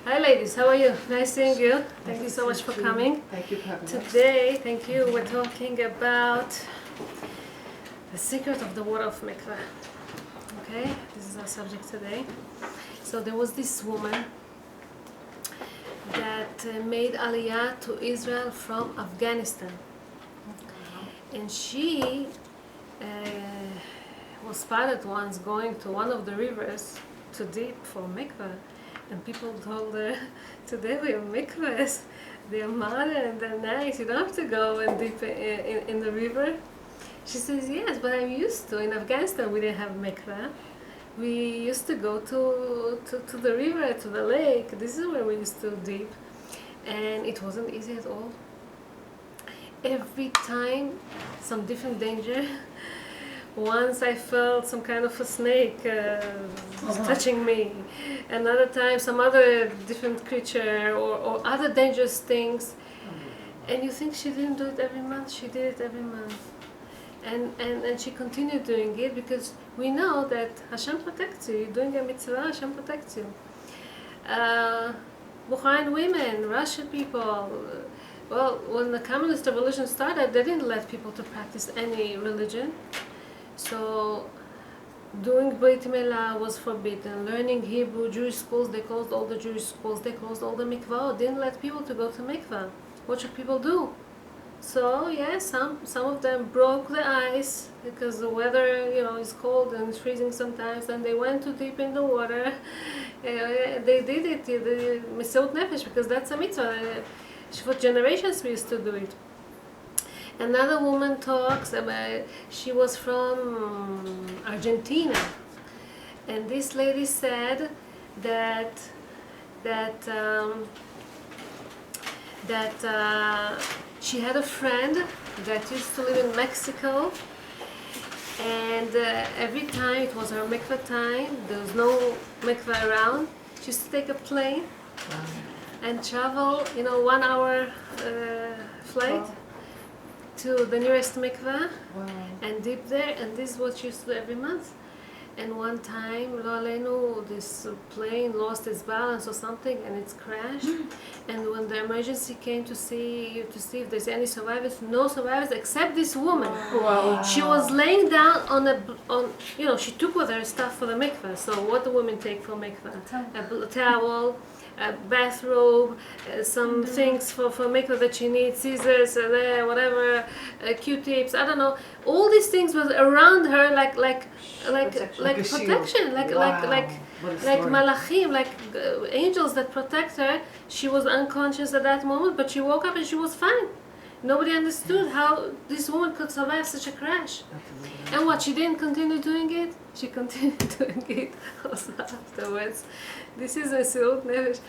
Hi ladies, how are you? Nice seeing you. Thank you so much for coming. Thank you for having us. Today, thank you, we're talking about the secret of the water of Mikveh. Okay, this is our subject today. So there was this woman that made Aliyah to Israel from Afghanistan. And she was spotted once going to one of the rivers to dip for mikveh, and people told her, today we have mikvehs, they're modern, they're nice, you don't have to go and dip in the river. She says, yes, but I'm used to. In Afghanistan we didn't have mikveh. We used to go to the river, to the lake. This is where we used to dip. And it wasn't easy at all. Every time some different danger. Once I felt some kind of a snake touching me. Another time some other different creature or other dangerous things. And you think she didn't do it every month? She did it every month. And she continued doing it because we know that Hashem protects you. You're doing a mitzvah, Hashem protects you. Bukharian women, Russian people. Well, when the communist revolution started, they didn't let people to practice any religion. So doing Brit Milah was forbidden. Learning Hebrew, Jewish schools, they closed all the Jewish schools, they closed all the mikvah, didn't let people to go to mikvah. What should people do? So yeah, some of them broke the ice because the weather, is cold and it's freezing sometimes, and they went too deep in the water. They did it, the Mesirut Nefesh, because that's a mitzvah. For generations we used to do it. Another woman talks about, she was from Argentina, and this lady said that she had a friend that used to live in Mexico, and every time it was her mikveh time, there was no mikveh around, she used to take a plane and travel, 1 hour flight to the nearest mikveh and dip there, and this is what she used to do every month. And one time, lo aleinu, this plane lost its balance or something, and it's crashed. And when the emergency came to see if there's any survivors, no survivors except this woman. Wow. She was laying down on she took with her stuff for the mikveh. So what do women take for mikveh? A towel, a bathrobe, some things for mikveh that she needs, scissors, whatever, Q-tips, I don't know. All these things was around her like protection, like malachim, like angels that protect her. She was unconscious at that moment, but she woke up and she was fine. Nobody understood how this woman could survive such a crash. And what, she didn't continue doing it? She continued doing it also afterwards. This is Mesirut Nefesh.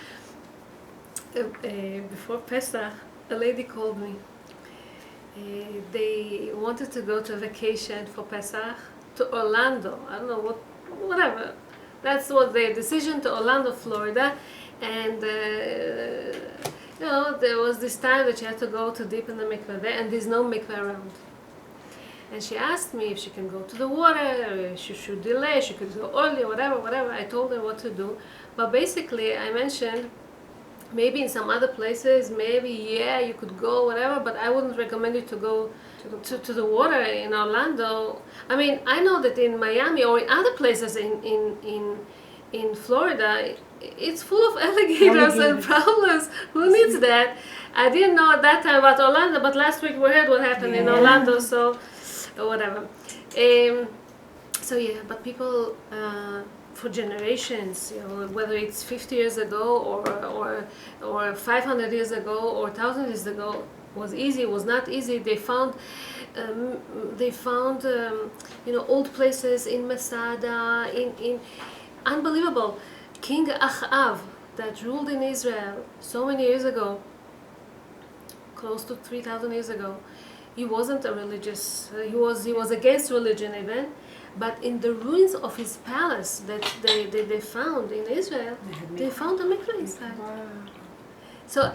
Before Pesach, a lady called me. They wanted to go to a vacation for Pesach to Orlando. I don't know whatever. That's what their decision, to Orlando, Florida. And there was this time that she had to go to dip in the mikveh there, and there's no mikveh around. And she asked me if she can go to the water, she should delay, she could go early, whatever. I told her what to do. But basically, I mentioned, maybe in some other places, maybe, you could go, whatever, but I wouldn't recommend you to go to the water in Orlando. I mean, I know that in Miami or in other places in Florida, it's full of alligators and problems. Who needs that? I didn't know at that time about Orlando, but last week we heard what happened in Orlando, so whatever. But people for generations, whether it's 50 years ago or 500 years ago or 1,000 years ago, was easy, was not easy. They found old places in Masada, in unbelievable. King Achav, that ruled in Israel so many years ago, close to 3,000 years ago, he wasn't a religious, he was against religion even, but in the ruins of his palace that they found in Israel, they found a mikveh inside. So,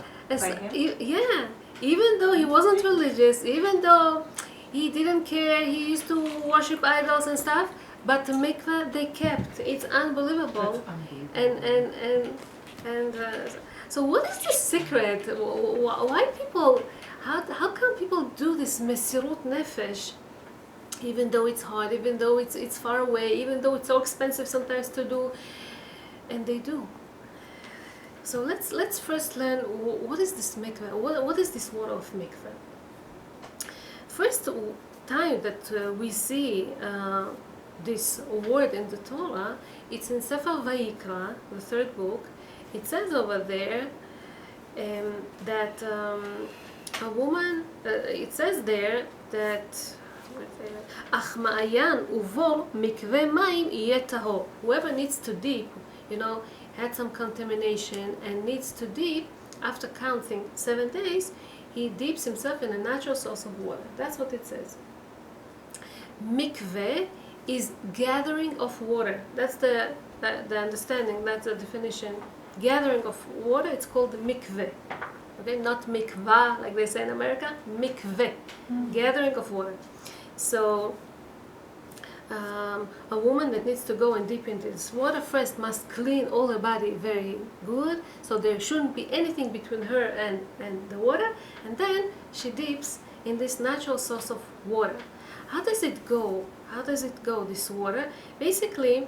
even though he wasn't religious, even though he didn't care, he used to worship idols and stuff, but the mikveh they kept. It's unbelievable. And And so what is the secret? Why people, how come people do this mesirut nefesh, even though it's hard, even though it's far away, even though it's so expensive sometimes to do, and they do. So let's first learn what is this mikveh, what is this water of mikveh. First time that we see this word in the Torah, it's in Sefer Vayikra, the third book. It says over there that a woman, it says there that Ach ma'ayan uvo mikveh mayim yeh tahor. Whoever needs to dip, had some contamination and needs to dip, after counting 7 days, he dips himself in a natural source of water. That's what it says. Mikveh is gathering of water. That's the understanding, that's the definition. Gathering of water, it's called mikveh. Okay, not mikvah like they say in America, mikveh, gathering of water. So a woman that needs to go and dip into this water first must clean all her body very good, so there shouldn't be anything between her and the water, and then she dips in this natural source of water. How does it go? This water? Basically,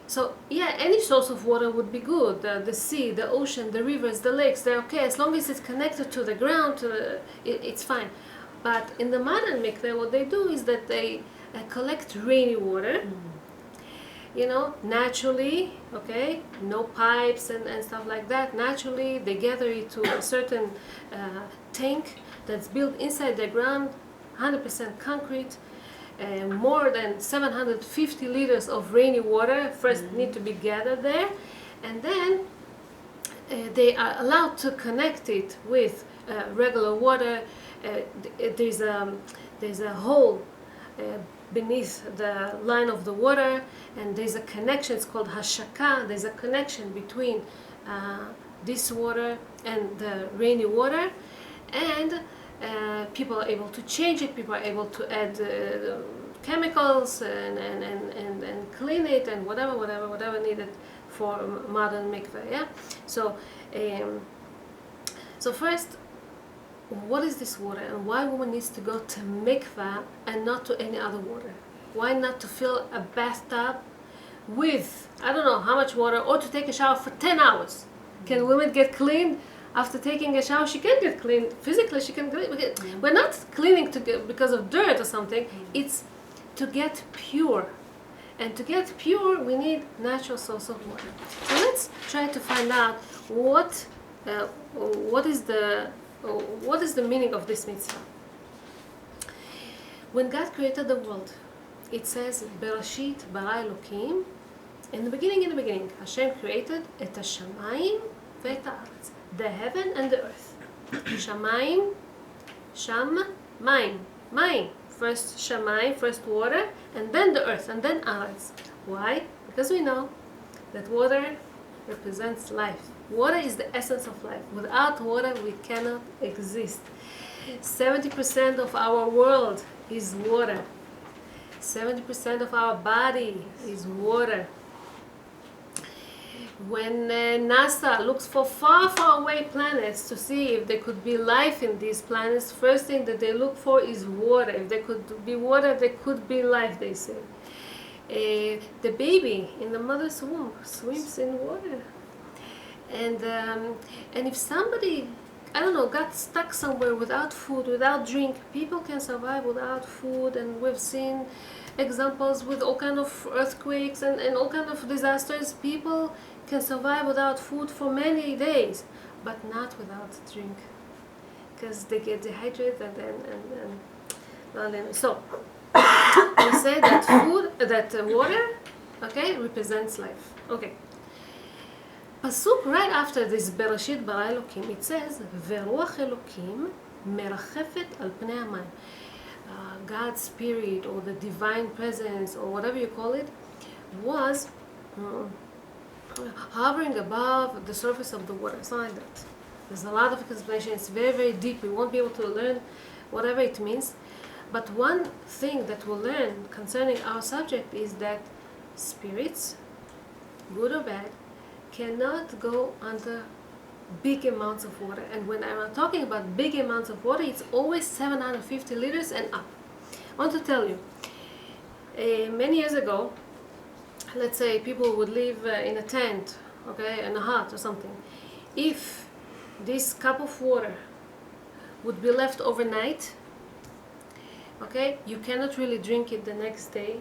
so yeah, any source of water would be good. The sea, the ocean, the rivers, the lakes, they're okay as long as it's connected to the ground. It's fine. But in the modern mikveh, what they do is that they collect rainy water, naturally, okay, no pipes and stuff like that. Naturally, they gather it to a certain tank that's built inside the ground, 100% concrete. More than 750 liters of rainy water first need to be gathered there, and then they are allowed to connect it with regular water. There's a hole beneath the line of the water, and there's a connection. It's called hashaka. There's a connection between this water and the rainy water, and people are able to change it. People are able to add chemicals and clean it and whatever needed for modern mikveh. Yeah. So first, what is this water, and why woman needs to go to mikveh and not to any other water? Why not to fill a bathtub with I don't know how much water, or to take a shower for 10 hours? Can women get clean? After taking a shower, she can get clean. Physically, she can clean. We're not cleaning because of dirt or something. It's to get pure. And to get pure, we need natural source of water. So let's try to find out what is the meaning of this mitzvah. When God created the world, it says, Bereshit bara Elokim. In the beginning, Hashem created et hashamayim ve'et haaretz, the heaven and the earth. Shamayim, sham, mayim. First shamayim, first water, and then the earth, and then haaretz. Why? Because we know that water represents life. Water is the essence of life. Without water, we cannot exist. 70% of our world is water. 70% of our body is water. When NASA looks for far away planets to see if there could be life in these planets, first thing that they look for is water. If there could be water, there could be life, they say. The baby in the mother's womb swims in water. And if somebody, I don't know, got stuck somewhere without food, without drink, people can survive without food. And we've seen examples with all kind of earthquakes and all kind of disasters. People can survive without food for many days, but not without drink, because they get dehydrated and so we say that water, okay, represents life. Okay. Pasuk right after this Bereshit bara Elokim, it says Veruach Elokim merachefet al pnei hamayim. God's spirit, or the divine presence, or whatever you call it, was hovering above the surface of the water. Something like that. There's a lot of explanation. It's very deep. We won't be able to learn whatever it means. But one thing that we'll learn concerning our subject is that spirits, good or bad, cannot go under big amounts of water. And when I'm talking about big amounts of water, it's always 750 liters and up. I want to tell you, many years ago, let's say people would live in a tent, okay, in a hut or something. If this cup of water would be left overnight, okay, you cannot really drink it the next day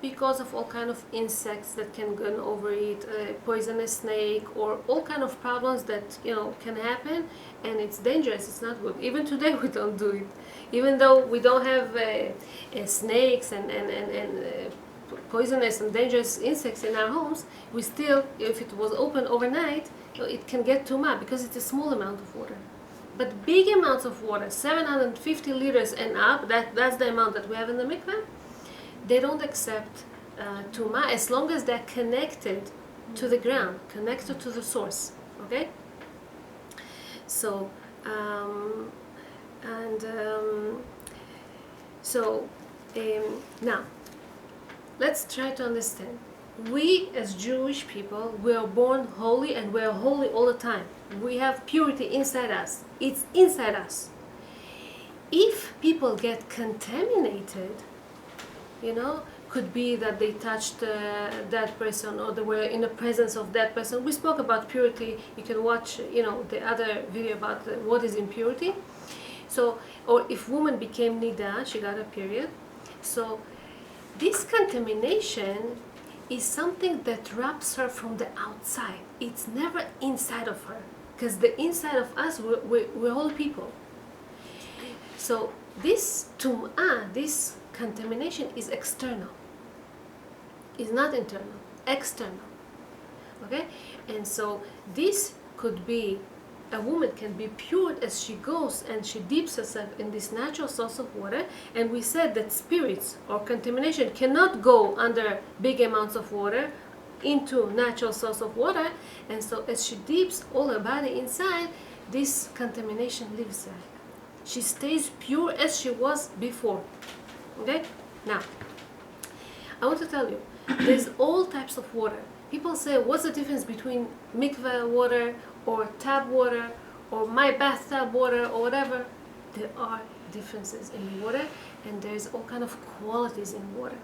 because of all kind of insects that can go and overeat, poisonous snake, or all kind of problems that can happen, and it's dangerous. It's not good. Even today we don't do it, even though we don't have snakes and poisonous and dangerous insects in our homes. We still, if it was open overnight, it can get too much because it's a small amount of water. But big amounts of water, 750 liters and up, that's the amount that we have in the mikveh. They don't accept tuma as long as they're connected to the ground, connected to the source. Okay. So now let's try to understand. We as Jewish people, we are born holy, and we are holy all the time. We have purity inside us. It's inside us. If people get contaminated, could be that they touched that person, or they were in the presence of that person. We spoke about purity. You can watch, the other video about what is impurity. So, or if woman became nida, she got a period. So, this contamination is something that wraps her from the outside. It's never inside of her, because the inside of us, we're all people. So, this tum'ah, this contamination is external. It's not internal, external. Okay? And so this could be, a woman can be pure as she goes and she dips herself in this natural source of water. And we said that spirits or contamination cannot go under big amounts of water into natural source of water. And so as she dips all her body inside, this contamination leaves her. She stays pure as she was before. Okay? Now, I want to tell you, there's all types of water. People say, what's the difference between mikveh water or tap water or my bathtub water or whatever? There are differences in water, and there's all kind of qualities in water.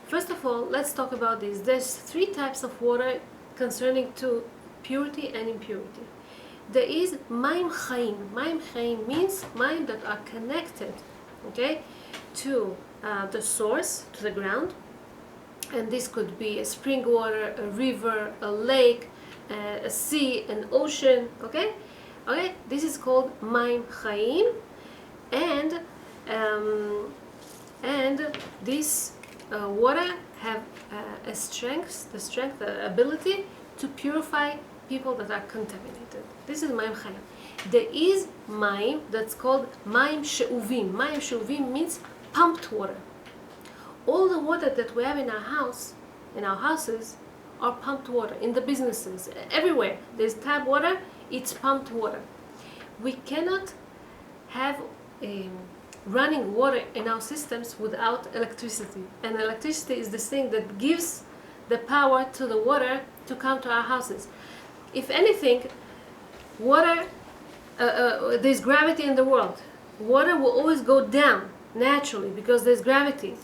First of all, let's talk about this. There's 3 types of water concerning to purity and impurity. There is mayim chayim. Mayim chayim means mayim that are connected, okay, to the source, to the ground. And this could be a spring water, a river, a lake, a sea, an ocean, okay? Okay, this is called mayim chayim, and this water have the strength, the ability to purify people that are contaminated. This is mayim chayim. There is mayim that's called mayim she'uvim. Mayim she'uvim means pumped water. All the water that we have in our house, in our houses, are pumped water. In the businesses, everywhere there's tap water, it's pumped water. We cannot have running water in our systems without electricity. And electricity is the thing that gives the power to the water to come to our houses. If anything, water, there's gravity in the world. Water will always go down naturally because there's gravity.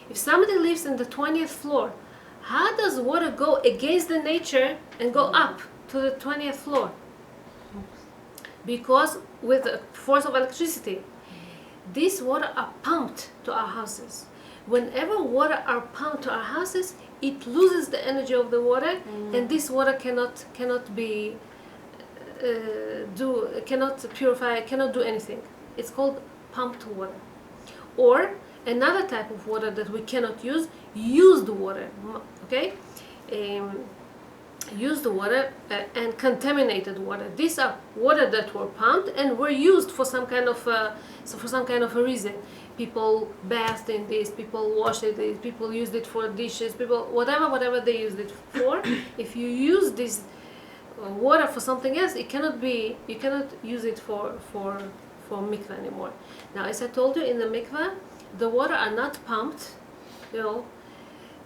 If somebody lives in the 20th floor, how does water go against the nature and go up to the 20th floor? Because with the force of electricity. These water are pumped to our houses. Whenever water are pumped to our houses, it loses the energy of the water, and this water cannot be cannot purify, cannot do anything. It's called pumped water. Or another type of water that we cannot use, used water, okay? Used water and contaminated water. These are water that were pumped and were used for some kind of a reason. People bathed in this, people washed it, people used it for dishes, people whatever they used it for. If you use this water for something else, you cannot use it for mikveh anymore. Now, as I told you, in the mikveh, the water are not pumped,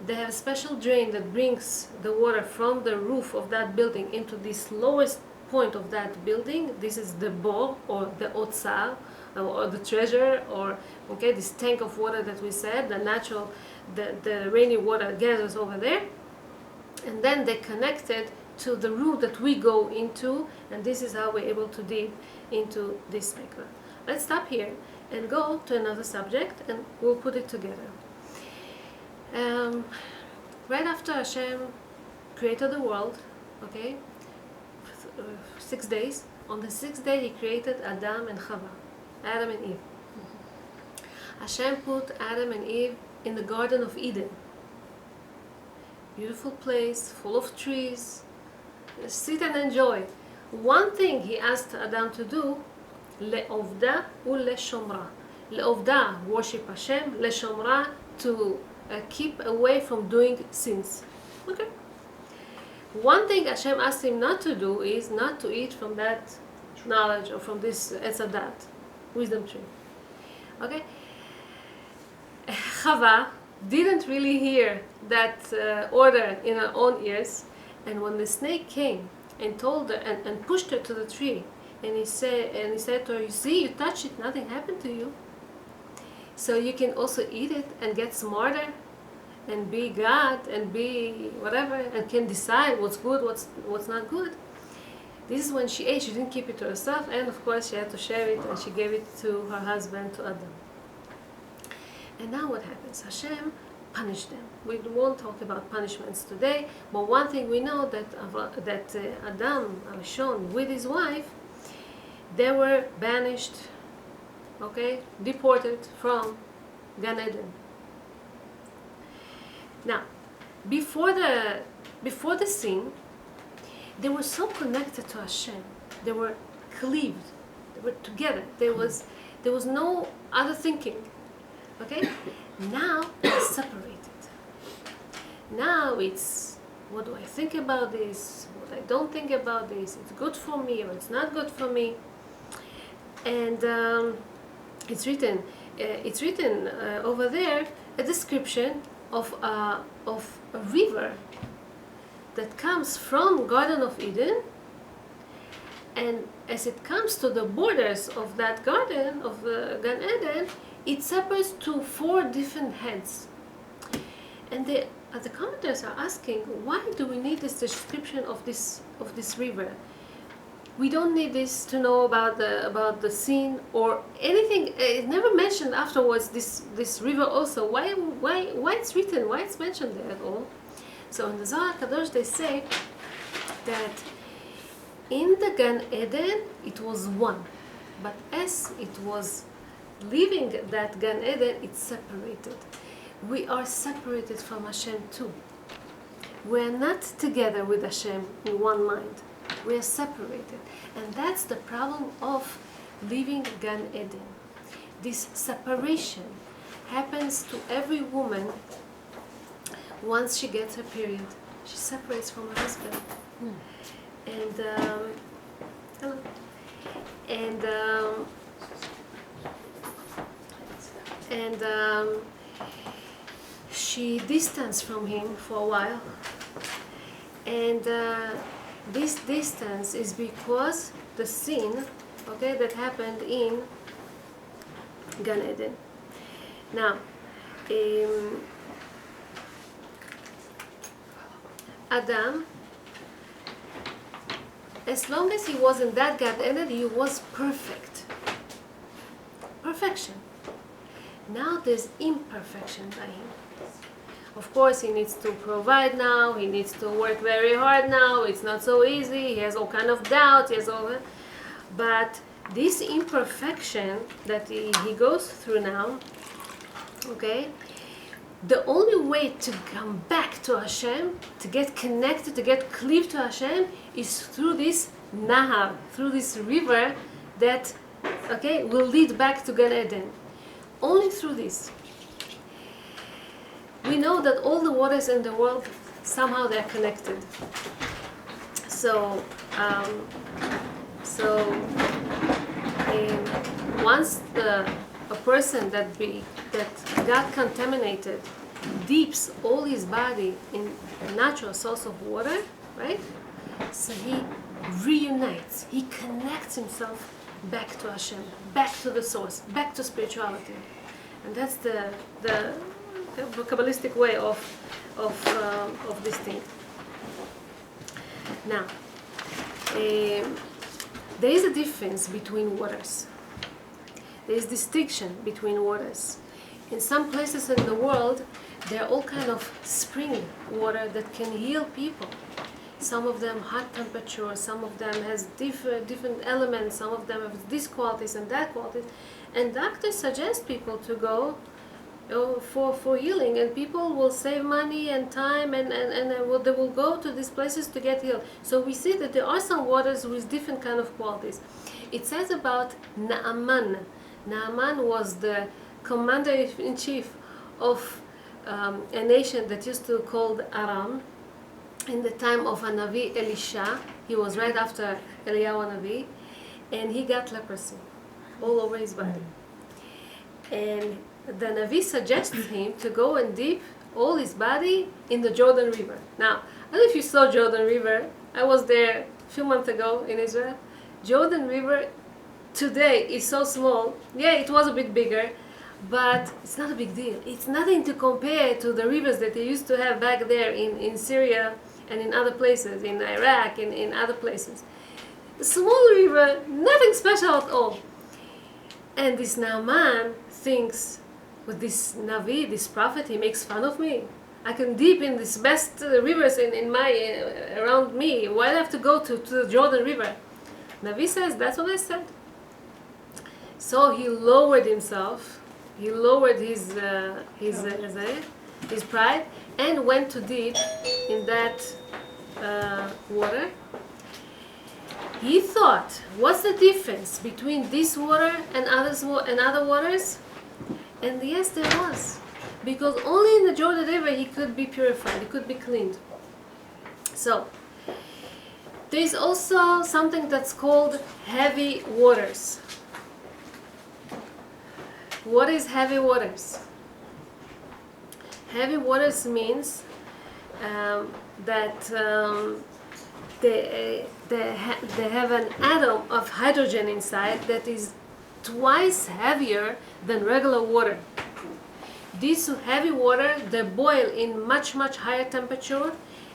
They have a special drain that brings the water from the roof of that building into this lowest point of that building. This is the bor, or the otsar, or the treasure, or okay, this tank of water that we said, the natural, the rainy water gathers over there, and then they connect it to the room that we go into, and this is how we're able to dig into this mikveh. Let's stop here and go to another subject, and we'll put it together. Right after Hashem created the world, okay, 6 days, on the 6th day he created Adam and Chava, Adam and Eve. Hashem put Adam and Eve in the Garden of Eden. Beautiful place, full of trees. Sit and enjoy. One thing he asked Adam to do, le'ovda u'le'shomra. Le'ovda, worship Hashem, le'shomra, to keep away from doing sins. Okay. One thing Hashem asked him not to do is not to eat from that knowledge, or from this etzadat, wisdom tree. Okay. Chava didn't really hear that order in her own ears, and when the snake came and told her and pushed her to the tree, and he said to her, "You see, you touched it, nothing happened to you. So you can also eat it and get smarter, and be God, and be whatever, and can decide what's good, what's not good." This is when she ate. She didn't keep it to herself, and of course she had to share it, and she gave it to her husband, to Adam. And now what happens? Hashem punished them. We won't talk about punishments today, but one thing we know, that Adam Arishon with his wife, they were banished, okay, deported from Gan Eden. Now, before the sin, they were so connected to Hashem. They were cleaved. They were together. There was no other thinking. Okay? Now they're separated. Now it's, what do I think about this? What I don't think about this? It's good for me, or it's not good for me. And it's written over there a description of a river that comes from Garden of Eden, and as it comes to the borders of that garden of Gan Eden, it separates to 4 different heads. And the commentators are asking, why do we need this description of this river? We don't need this to know about the sin or anything. It never mentioned afterwards this river also. Why it's written? Why it's mentioned there at all? So in the Zohar Kadosh they say that in the Gan Eden it was one, but as it was leaving that Gan Eden, it's separated. We are separated from Hashem too. We are not together with Hashem in one mind. We are separated. And that's the problem of leaving Gan Eden. This separation happens to every woman once she gets her period. She separates from her husband. And she distanced from him for a while. And this distance is because the sin, okay, that happened in Gan Eden. Now, Adam, as long as he was in that Gan Eden, he was perfect. Perfection. Now there's imperfection by him. Of course, he needs to provide now, he needs to work very hard now, it's not so easy, he has all kind of doubts, he has all that. But this imperfection that he goes through now, okay, the only way to come back to Hashem, to get connected, to get cleaved to Hashem, is through this Nahar, through this river that, okay, will lead back to Gan Eden. Only through this. We know that all the waters in the world, somehow they're connected. So once a person that got contaminated dips all his body in a natural source of water, right? So he reunites, he connects himself back to Hashem, back to the source, back to spirituality. And that's the Kabbalistic way of this thing. Now, there is a difference between waters. There is distinction between waters. In some places in the world, there are all kind of spring water that can heal people. Some of them hot temperature, some of them has different elements, some of them have this qualities and that qualities. And doctors suggest people to go for healing, and people will save money and time, and they will go to these places to get healed. So we see that there are some waters with different kind of qualities. It says about Naaman. Naaman was the commander-in-chief of a nation that used to be called Aram. In the time of Hanavi Elisha, he was right after Eliyahu Hanavi, and he got leprosy all over his body. And the Navi suggested him to go and dip all his body in the Jordan River. Now, I don't know if you saw Jordan River. I was there a few months ago in Israel. Jordan River today is so small. Yeah, it was a bit bigger, but it's not a big deal. It's nothing to compare to the rivers that they used to have back there in Syria and in other places, in Iraq and in other places. A small river, nothing special at all. And this Naaman thinks, with this Navi, this prophet, he makes fun of me. I can dip in these best rivers in my around me. Why do I have to go to the Jordan River? Navi says, that's what I said. So he lowered himself. He lowered his pride and went to dip in that water. He thought, what's the difference between this water and other waters? And yes, there was. Because only in the Jordan River he could be purified, he could be cleaned. So, there is also something that's called heavy waters. What is heavy waters? Heavy waters means that they have an atom of hydrogen inside that is twice heavier than regular water. This heavy water, they boil in much higher temperature,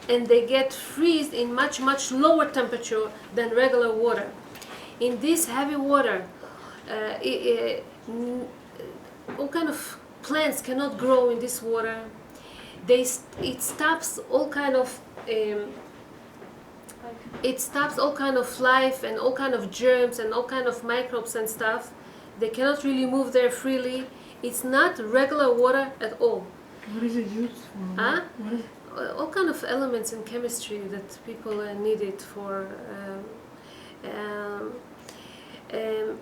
and they get freezed in much lower temperature than regular water. In this heavy water, all kind of plants cannot grow in this water. It stops all kind of life and all kind of germs and all kind of microbes and stuff. They cannot really move there freely. It's not regular water at all. What is it used for? Huh? All kind of elements in chemistry that people need it for.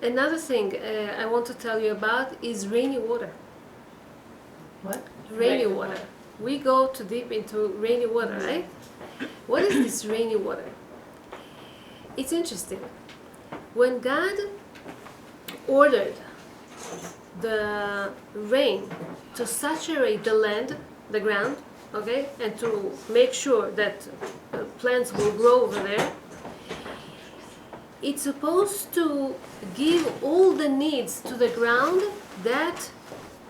Another thing I want to tell you about is rainy water. What? Rainy water. We go too deep into rainy water, right? What is this rainy water? It's interesting. When God ordered the rain to saturate the land, the ground, okay, and to make sure that plants will grow over there, it's supposed to give all the needs to the ground that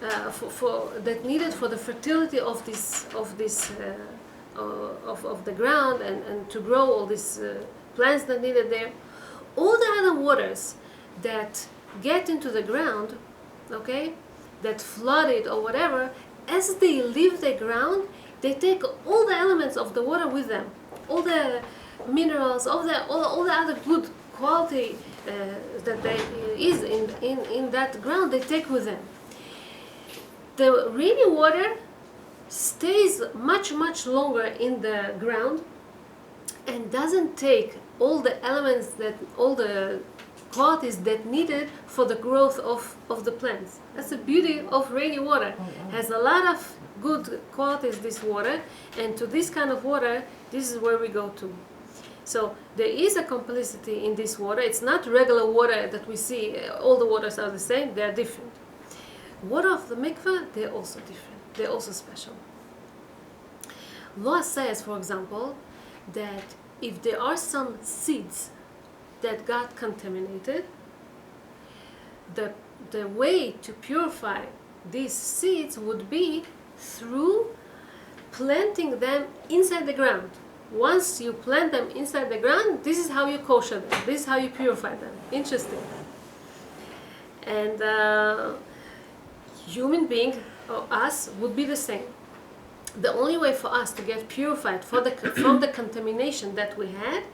that needed for the fertility of the ground and to grow all these plants that needed there. All the other waters that get into the ground, okay, that flood it or whatever, as they leave the ground, they take all the elements of the water with them, all the minerals, all the other good quality that is in that ground, they take with them. The rainy water stays much longer in the ground and doesn't take all the elements all the qualities that needed for the growth of the plants. That's the beauty of rainy water. It has a lot of good qualities, this water, and to this kind of water, this is where we go to. So there is a complicity in this water. It's not regular water that we see, all the waters are the same, they are different. Water of the mikveh, they're also different, they're also special. Law says, for example, that if there are some seeds that got contaminated, the way to purify these seeds would be through planting them inside the ground. Once you plant them inside the ground, this is how you kosher them. This is how you purify them. Interesting. And human being, or us, would be the same. The only way for us to get purified from the contamination that we had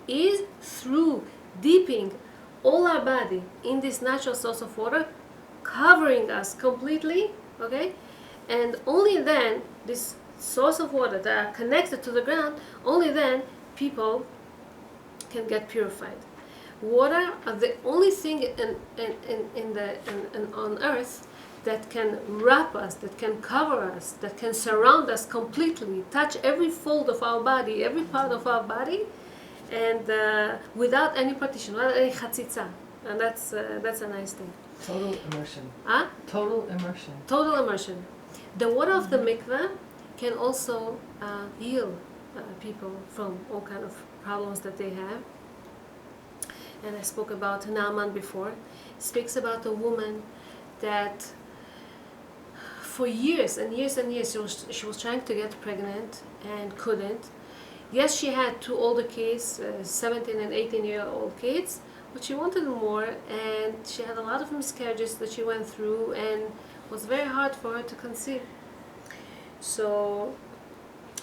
is through dipping all our body in this natural source of water, covering us completely, okay? And only then, this source of water that are connected to the ground, only then people can get purified. Water are the only thing on earth that can wrap us, that can cover us, that can surround us completely, touch every fold of our body, every part of our body, and without any partition, without any chatzitza. And that's a nice thing. Total immersion. Huh? Total immersion. Total immersion. The water of the mikveh can also heal people from all kind of problems that they have. And I spoke about Naaman before. It speaks about a woman that for years and years and years she was trying to get pregnant and couldn't. Yes, she had two older kids, 17 and 18-year-old kids, but she wanted more, and she had a lot of miscarriages that she went through, and it was very hard for her to conceive. So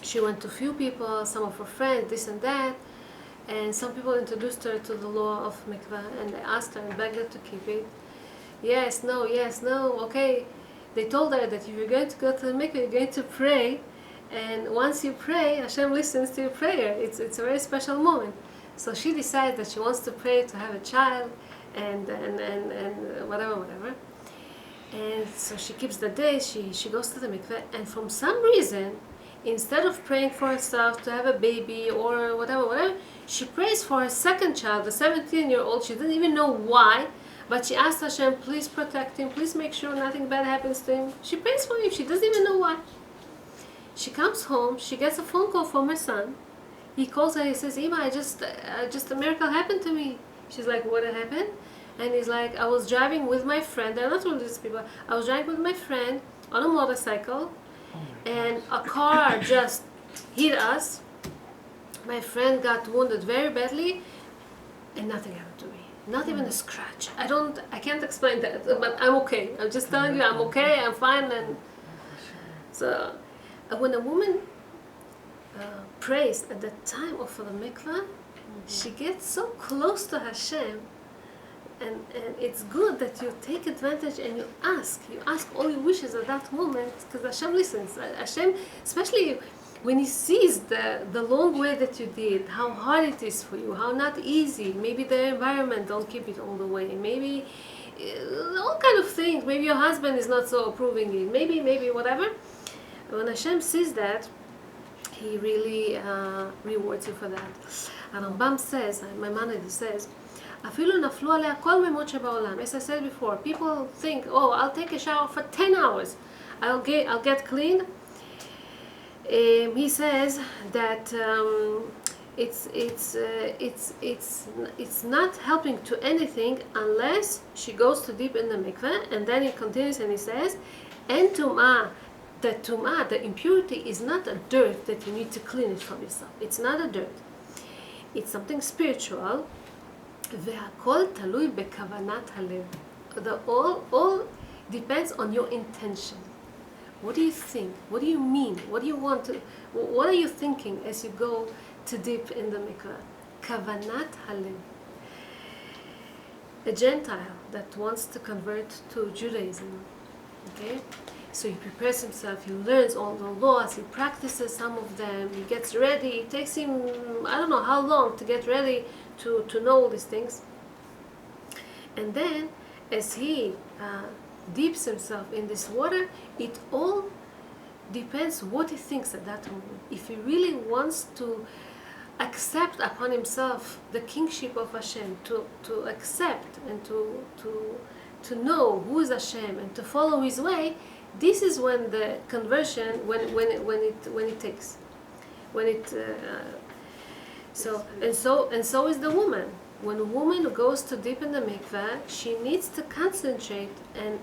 she went to a few people, some of her friends, this and that, and some people introduced her to the law of mikveh, and they asked her and begged her to keep it. Yes, no, okay. They told her that if you're going to go to the mikveh, you're going to pray, and once you pray, Hashem listens to your prayer. It's a very special moment. So she decides that she wants to pray to have a child, and whatever. And so she keeps the day, she goes to the mikveh, and from some reason, instead of praying for herself to have a baby or whatever, she prays for her second child, the 17-year-old. She didn't even know why, but she asked Hashem, please protect him, please make sure nothing bad happens to him. She prays for him, she doesn't even know why. She comes home, she gets a phone call from her son. He calls her, he says, Ima, just a miracle happened to me. She's like, what happened? And he's like, I was driving with my friend, they're not religious people, I was driving with my friend on a motorcycle, and a car just hit us. My friend got wounded very badly, and nothing happened to me. Not even a scratch. I can't explain that, but I'm okay. I'm just telling you, I'm okay, I'm fine. And so, when a woman prays at the time of the mikveh, she gets so close to Hashem. And it's good that you take advantage and you ask all your wishes at that moment, because Hashem listens. Hashem, especially when He sees the long way that you did, how hard it is for you, how not easy. Maybe the environment don't keep it all the way. Maybe all kind of things. Maybe your husband is not so approving it. Maybe whatever. When Hashem sees that, He really rewards you for that. And Rambam says, Maimonides says, אפילו נפלו עליה כל מימות שבעולם. As I said before, people think, oh, I'll take a shower for 10 hours. I'll get clean. He says that it's not helping to anything unless she goes to deep in the mikveh. And then he continues and he says, and tum'ah, the impurity is not a dirt that you need to clean it from yourself. It's not a dirt. It's something spiritual. והכל תלוי בכוונת הלב. All depends on your intention. What do you think? What do you mean? What do you want to? What are you thinking as you go to dip in the mikveh? Kavanat halev. A Gentile that wants to convert to Judaism, okay? So he prepares himself, he learns all the laws, he practices some of them, he gets ready. It takes him, I don't know how long to get ready to know all these things. And then, as he dips himself in this water, it all depends what he thinks at that moment. If he really wants to accept upon himself the kingship of Hashem, to accept and to know who is Hashem and to follow His way, this is when the conversion, when it takes. when it so is the woman. When a woman goes to dip in the mikveh, she needs to concentrate and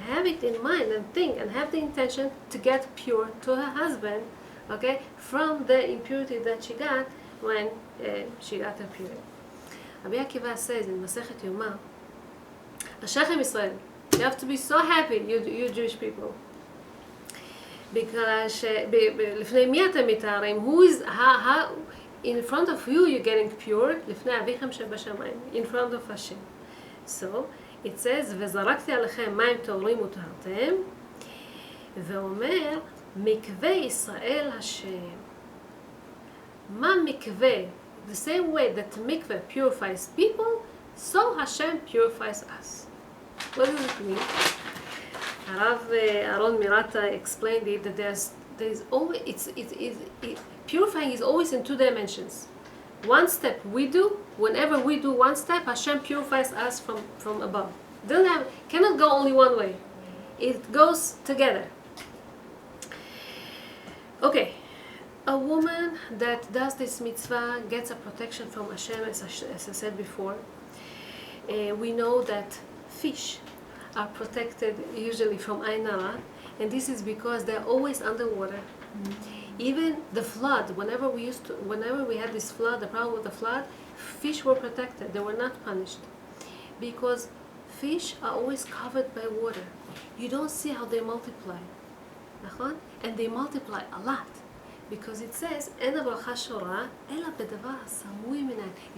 have it in mind and think and have the intention to get pure to her husband, okay, from the impurity that she got when she got her period. Rabbi Akiva says in Masechet Yoma, Ashechem Israel, you have to be so happy, you Jewish people. Because לפני מי אתם מתארים? Who is, how, in front of you you're getting pure, לפני אביכם שבשמיים, in front of Hashem. So, it says, וזרקתי עליכם מים טהורים וטהרתם, ואומר, מקווה ישראל השם. מה מקווה? The same way that mikveh purifies people, so Hashem purifies us. What does it mean? Rav Aaron Mirata explained it that there's always purifying is always in two dimensions. One step we do, whenever we do one step, Hashem purifies us from above. Cannot go only one way. It goes together. Okay, a woman that does this mitzvah gets a protection from Hashem, as I said before. We know that fish are protected usually from Ain Hara, and this is because they're always underwater. Even the flood, whenever we had this flood, the problem with the flood, fish were protected. They were not punished because fish are always covered by water. You don't see how they multiply, and they multiply a lot because it says, if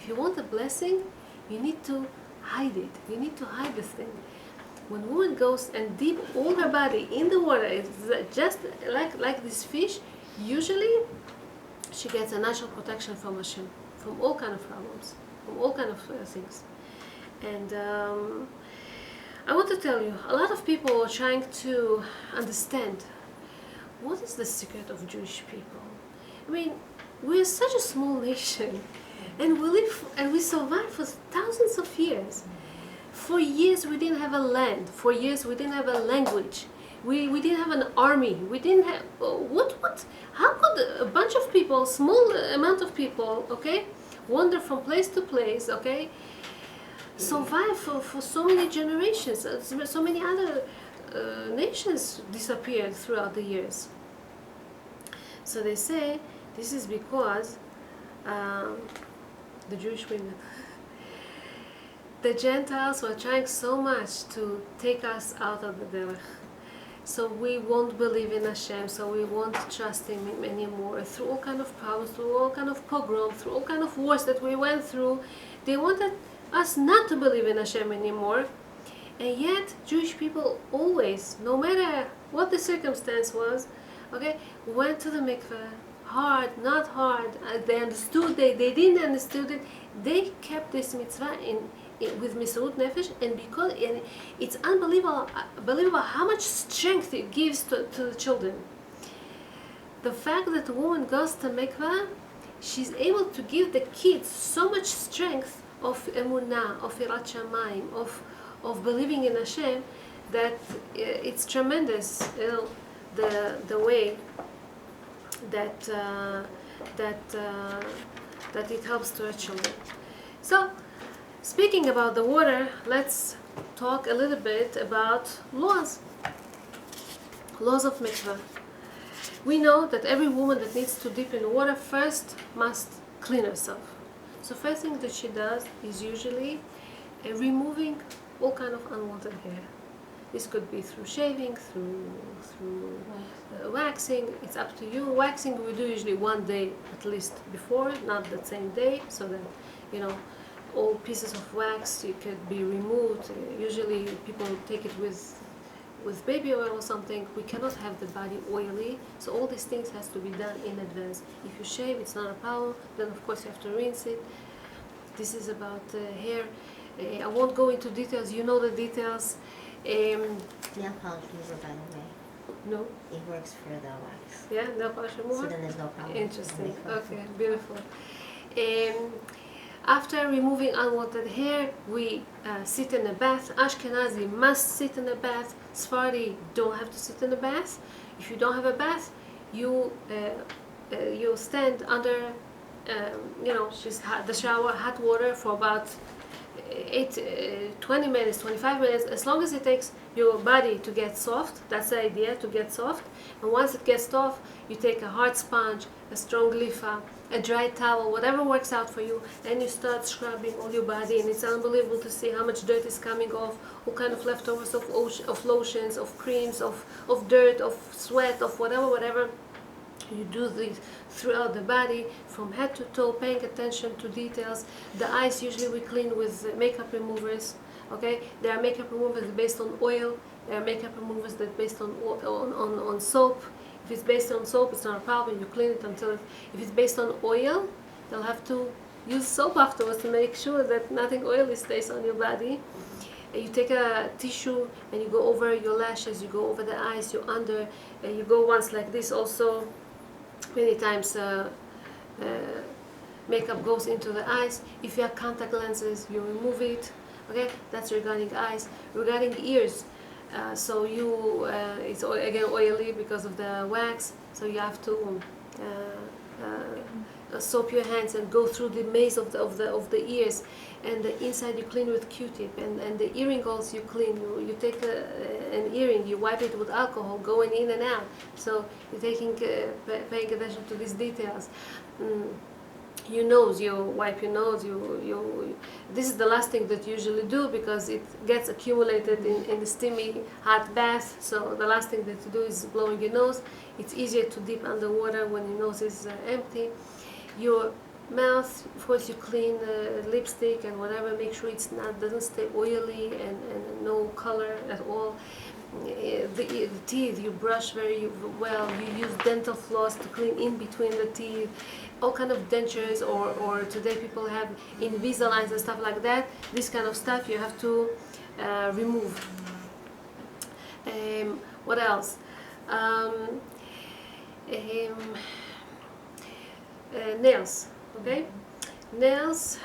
you want a blessing, you need to hide it. You need to hide this thing. When a woman goes and dip all her body in the water, it's just like this fish, usually she gets a natural protection from Hashem, from all kind of problems, from all kind of things. And I want to tell you, a lot of people are trying to understand what is the secret of Jewish people. I mean, we're such a small nation, and we live and we survive for thousands of years. For years we didn't have a land. For years we didn't have a language. We didn't have an army. We didn't have how could a bunch of people, small amount of people, okay, wander from place to place, okay, survive for so many generations? So many other nations disappeared throughout the years. So they say this is because the Jewish women. The Gentiles were trying so much to take us out of the derech. So we won't believe in Hashem, so we won't trust Him anymore. Through all kind of problems, through all kind of pogroms, through all kind of wars that we went through, they wanted us not to believe in Hashem anymore. And yet, Jewish people always, no matter what the circumstance was, okay, went to the mikveh, hard, not hard. They understood, they didn't understand it. They kept this mitzvah with Misrut Nefesh, and because it's unbelievable how much strength it gives to the children. The fact that a woman goes to mikveh, she's able to give the kids so much strength of emunah, of irat shamayim, of believing in Hashem, that it's tremendous. You know, the way that it helps to our children. So, speaking about the water, let's talk a little bit about laws of mikveh. We know that every woman that needs to dip in water first must clean herself. So first thing that she does is usually removing all kind of unwanted hair. This could be through shaving, through waxing. It's up to you. Waxing we do usually one day at least before, not the same day, so that, you know, all pieces of wax it could be removed. Usually people take it with baby oil or something. We cannot have the body oily, so all these things has to be done in advance. If you shave, it's not a problem. Then of course you have to rinse it. This is about hair. I won't go into details. You know the details. Nail polish remover, by the way. No. It works for the wax. Yeah, nail polish remover. So then there's no problem. Interesting. Okay, beautiful. After removing unwanted hair, we sit in a bath. Ashkenazi must sit in a bath. Sephardi don't have to sit in a bath. If you don't have a bath, you you stand under, the shower, hot water for about 20 minutes, 25 minutes, as long as it takes your body to get soft. That's the idea, to get soft. And once it gets soft, you take a hard sponge, a strong loofah, a dry towel, whatever works out for you, and you start scrubbing all your body. And it's unbelievable to see how much dirt is coming off, all kind of leftovers of lotions, of creams, of dirt, of sweat, of whatever. You do this throughout the body, from head to toe, paying attention to details. The eyes usually we clean with makeup removers. Okay, there are makeup removers based on oil. There are makeup removers that based on soap. If it's based on soap, it's not a problem. You clean it until if it's based on oil, they'll have to use soap afterwards to make sure that nothing oily stays on your body. You take a tissue and you go over your lashes, you go over the eyes, you under, you go once like this also. Many times makeup goes into the eyes. If you have contact lenses, you remove it. Okay, that's regarding eyes. Regarding ears, so it's again oily because of the wax. So you have to soap your hands and go through the maze of the ears, and the inside you clean with Q-tip, and the earring holes you clean. You take an earring, you wipe it with alcohol, going in and out. So you're paying attention to these details. Your nose, you wipe your nose. This is the last thing that you usually do because it gets accumulated in the steamy hot bath. So the last thing that you do is blowing your nose. It's easier to dip underwater when your nose is empty. Your mouth, of course, you clean lipstick and whatever. Make sure doesn't stay oily and no color at all. The teeth, you brush very well. You use dental floss to clean in between the teeth. All kind of dentures, or today people have Invisaligns and stuff like that. This kind of stuff you have to remove. What else? Nails. Okay, nails.